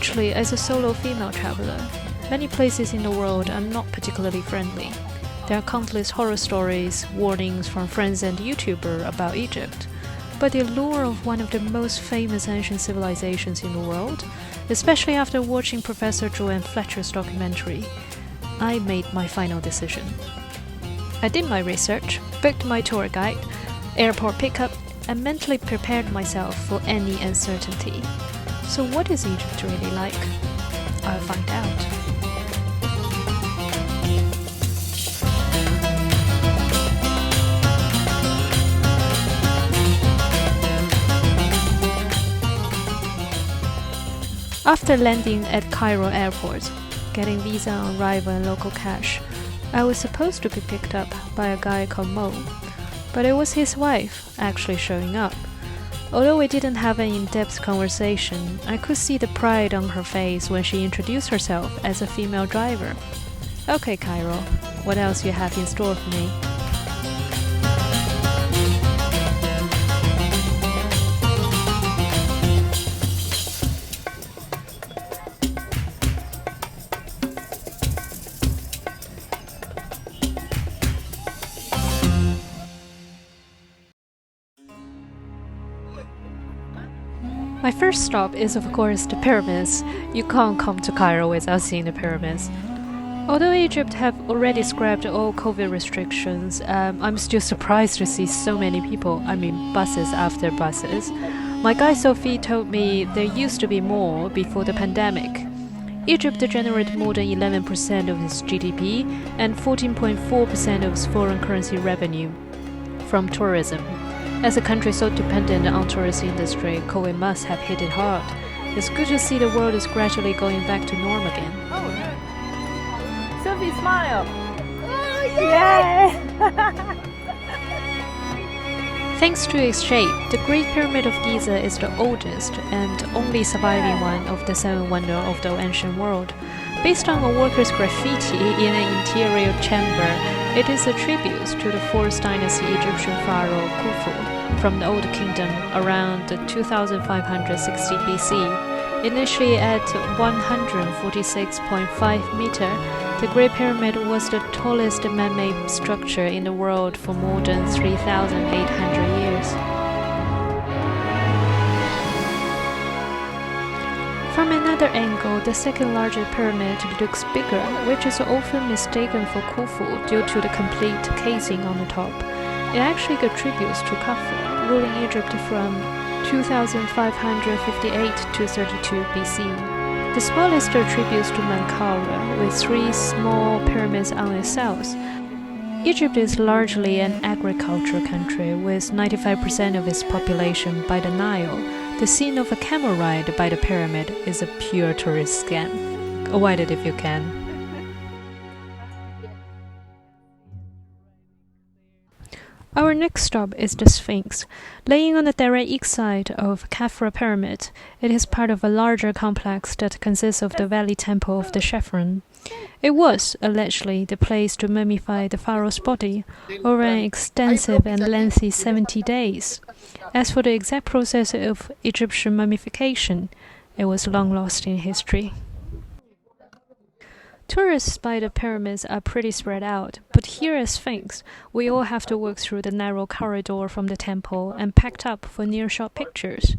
largely as a solo female traveler. Many places in the world are not particularly friendly. There are countless horror stories, warnings from friends and YouTubers about Egypt. But the allure of one of the most famous ancient civilizations in the world, especially after watching Professor Joanne Fletcher's documentary, I made my final decision. I did my research, booked my tour guide, airport pickup, and mentally prepared myself for any uncertainty. So what is Egypt really like? I'll find out. After landing at Cairo airport, getting visa on arrival and local cash, I was supposed to be picked up by a guy called Mo, but it was his wife actually showing up. Although we didn't have an in-depth conversation, I could see the pride on her face when she introduced herself as a female driver. Okay, Cairo, what else you have in store for me? My first stop is of course the pyramids. You can't come to Cairo without seeing the pyramids. Although Egypt have already scrapped all COVID restrictions, I'm still surprised to see so many people, buses after buses. My guide Sophie told me there used to be more before the pandemic. Egypt generated more than 11% of its GDP and 14.4% of its foreign currency revenue from tourism. As a country so dependent on the tourist industry, COVID must have hit it hard. It's good to see the world is gradually going back to norm again. Oh, Sophie, smile! Oh, yeah! Thanks to its shape, the Great Pyramid of Giza is the oldest and only surviving one of the seven wonders of the ancient world. Based on a worker's graffiti in an interior chamber, it is a tribute to the 4th dynasty Egyptian pharaoh Khufu from the Old Kingdom around 2560 BC. Initially at 146.5 meters, the Great Pyramid was the tallest man-made structure in the world for more than 3,800 years. From another angle, the second largest pyramid looks bigger, which is often mistaken for Khufu due to the complete casing on the top. It actually contributes to Kephreen, ruling Egypt from 2558 to 32 BC. The smallest attributes to Saqqara, with 3 small pyramids on its south. Egypt is largely an agricultural country, with 95% of its population by the Nile. The scene of a camel ride by the pyramid is a pure tourist scam. Avoid it if you can. Our next stop is the Sphinx. Laying on the direct east side of Kephreen Pyramid, it is part of a larger complex that consists of the Valley Temple of the Kephreen. It was, allegedly, the place to mummify the pharaoh's body over an extensive and lengthy 70 days. As for the exact process of Egyptian mummification, it was long lost in history. Tourists by the pyramids are pretty spread out, but here at Sphinx, we all have to walk through the narrow corridor from the temple and packed up for near-shot pictures.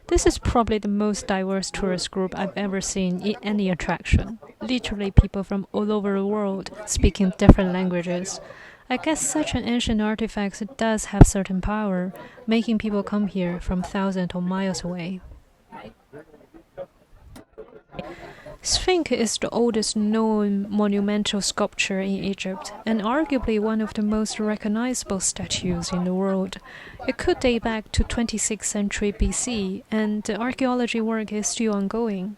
This is probably the most diverse tourist group I've ever seen in any attraction. Literally people from all over the world speaking different languages. I guess such an ancient artifact does have certain power, making people come here from thousands of miles away. Sphinx is the oldest known monumental sculpture in Egypt, and arguably one of the most recognizable statues in the world. It could date back to 26th century BC, and the archaeology work is still ongoing.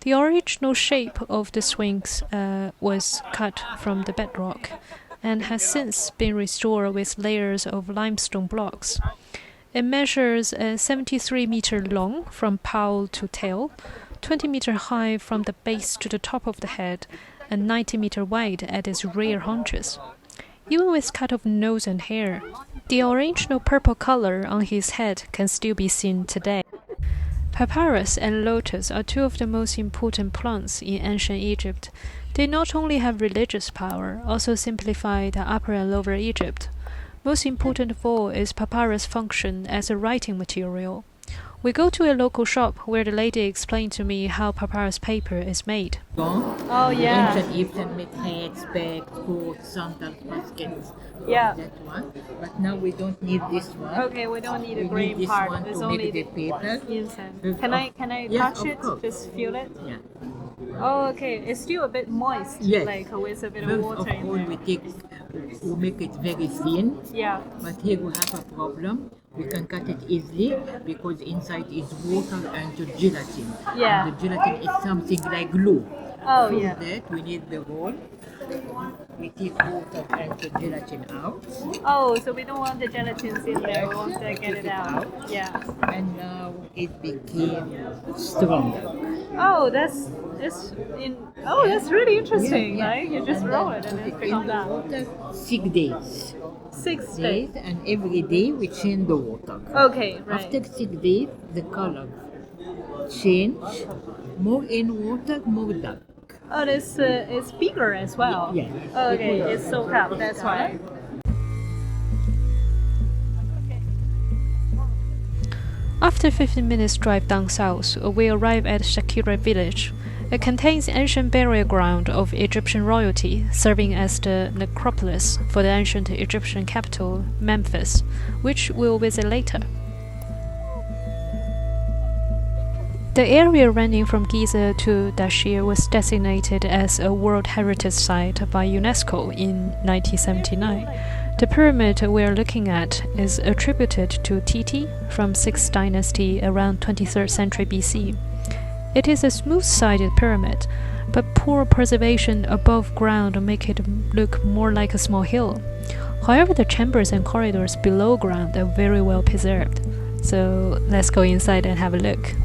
The original shape of the Sphinx was cut from the bedrock, and has since been restored with layers of limestone blocks. It measures 73 meters long from poll to tail, 20 meters high from the base to the top of the head, and 90 meters wide at its rear haunches. Even with cut off nose and hair, the original purple color on his head can still be seen today. Papyrus and lotus are two of the most important plants in ancient Egypt. They not only have religious power, also simplify the Upper and Lower Egypt. Most important of all is papyrus' function as a writing material. We go to a local shop where the lady explained to me how papyrus paper is made. Oh, yeah. Ancient Egyptian made hats, bags, coats, sandals, baskets. Yeah. That one. But now we don't need this one. Okay, we don't need a We green need this part. one There's to only make the paper. inside. Can I Yes, touch of it? course. Just feel it? Yeah. Oh, okay. It's still a bit moist. Yes. Like with a bit of First water of in all, there. we make it very thin. Yeah. But here we have a problem. We can cut it easily because inside is water and gelatin. Yeah. And the gelatin is something like glue. Oh, For yeah. that, we need the roll. We take water and the gelatin out. Oh, so we don't want the gelatins in there. We want to get it out. Yeah. And now it became stronger. Oh, that's really interesting. Yeah, yeah. Right? You just And roll then it and put it in becomes the that. water 6 days. 6 days. And every day we change the water. Okay, right. After 6 days, the color change. More in water, more dark. Oh, it's bigger as well. Yeah. Okay, it's soaked up. That's why. After 15 minutes drive down south, we arrive at Saqqara village. It contains ancient burial ground of Egyptian royalty, serving as the necropolis for the ancient Egyptian capital, Memphis, which we'll visit later. The area running from Giza to Dashir was designated as a World Heritage Site by UNESCO in 1979. The pyramid we are looking at is attributed to Teti from 6th dynasty around 23rd century BC. It is a smooth-sided pyramid, but poor preservation above ground make it look more like a small hill. However, the chambers and corridors below ground are very well preserved. So let's go inside and have a look.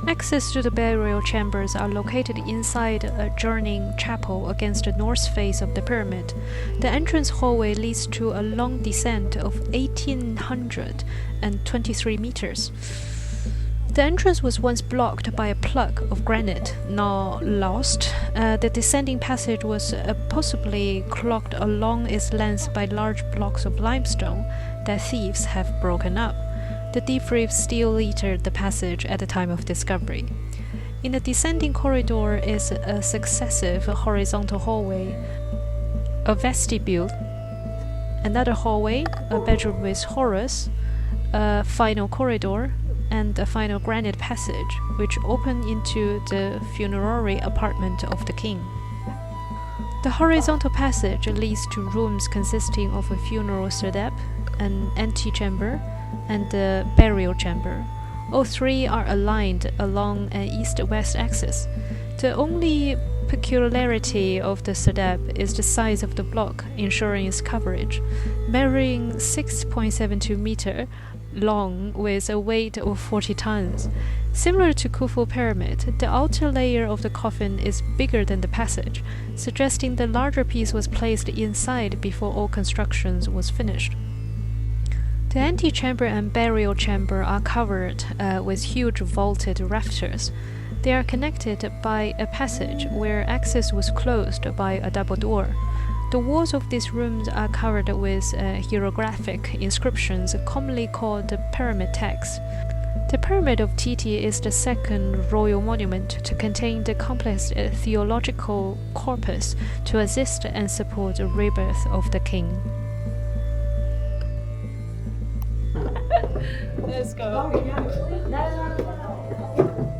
Access to the burial chambers are located inside a adjoining chapel against the north face of the pyramid. The entrance hallway leads to a long descent of 1,823 meters. The entrance was once blocked by a plug of granite, now lost. The descending passage was possibly clogged along its length by large blocks of limestone that thieves have broken up. The debris still littered the passage at the time of discovery. In the descending corridor is a successive horizontal hallway, a vestibule, another hallway, a bedroom with Horus, a final corridor, and a final granite passage, which open into the funerary apartment of the king. The horizontal passage leads to rooms consisting of a funeral serdab, an antechamber, and the burial chamber. All three are aligned along an east-west axis. The only peculiarity of the serdab is the size of the block, ensuring its coverage, measuring 6.72 meter long with a weight of 40 tons. Similar to Khufu Pyramid, the outer layer of the coffin is bigger than the passage, suggesting the larger piece was placed inside before all construction was finished. The antechamber and burial chamber are covered with huge vaulted rafters. They are connected by a passage where access was closed by a double door. The walls of these rooms are covered with hieroglyphic inscriptions commonly called the pyramid text. The Pyramid of Teti is the second royal monument to contain the complex theological corpus to assist and support the rebirth of the king. Let's go.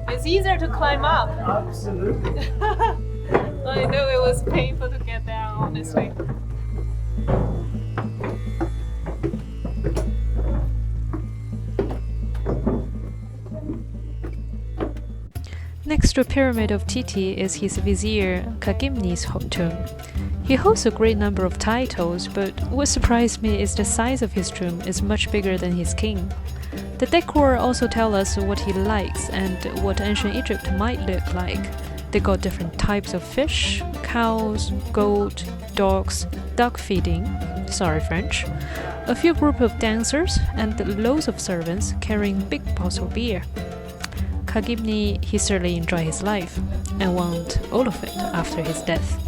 It's easier to climb up. Absolutely. I know it was painful to get down. honestly. Next to Pyramid of Teti is his vizier Khagimni's tomb. He holds a great number of titles, but what surprised me is the size of his tomb is much bigger than his king. The decor also tells us what he likes and what ancient Egypt might look like. They got different types of fish, cows, goat, dogs, duck feeding, sorry French, a few group of dancers, and loads of servants carrying big pots of beer. Khagimni, he certainly enjoyed his life and want all of it after his death.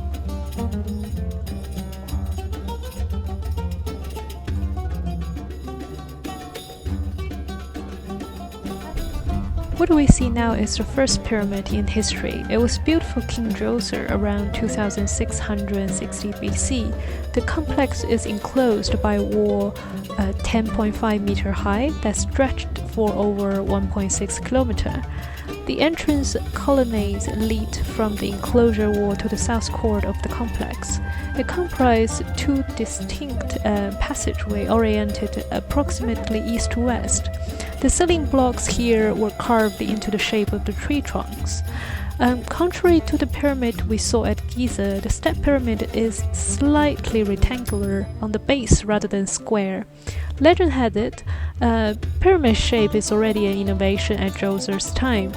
What we see now is the first pyramid in history. It was built for King Djoser around 2660 BC. The complex is enclosed by a wall 10.5 meter high that stretched for over 1.6 kilometer. The entrance colonnades lead from the enclosure wall to the south court of the complex. It comprised two distinct passageways oriented approximately east to west. The ceiling blocks here were carved into the shape of the tree trunks. Contrary to the pyramid we saw at Giza, the step pyramid is slightly rectangular on the base rather than square. Legend had it, pyramid shape is already an innovation at Djoser's time.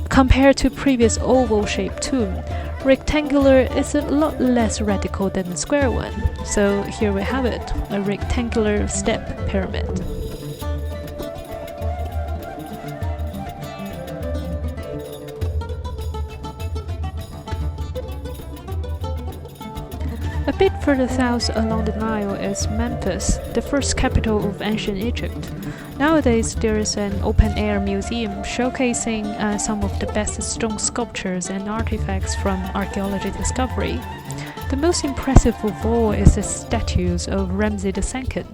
Compared to previous oval-shaped tomb, rectangular is a lot less radical than the square one. So here we have it, a rectangular step pyramid. A bit further south along the Nile is Memphis, the first capital of ancient Egypt. Nowadays, there is an open-air museum showcasing some of the best stone sculptures and artifacts from archaeology discovery. The most impressive of all is the statues of Ramsses II.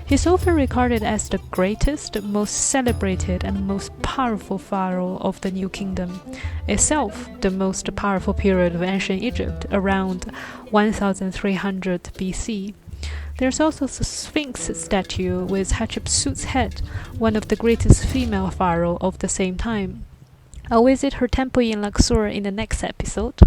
He's often regarded as the greatest, most celebrated, and most powerful pharaoh of the New Kingdom, itself the most powerful period of ancient Egypt, around 1300 BC. There's also the Sphinx statue with Hatshepsut's head, one of the greatest female pharaoh of the same time. I'll visit her temple in Luxor in the next episode.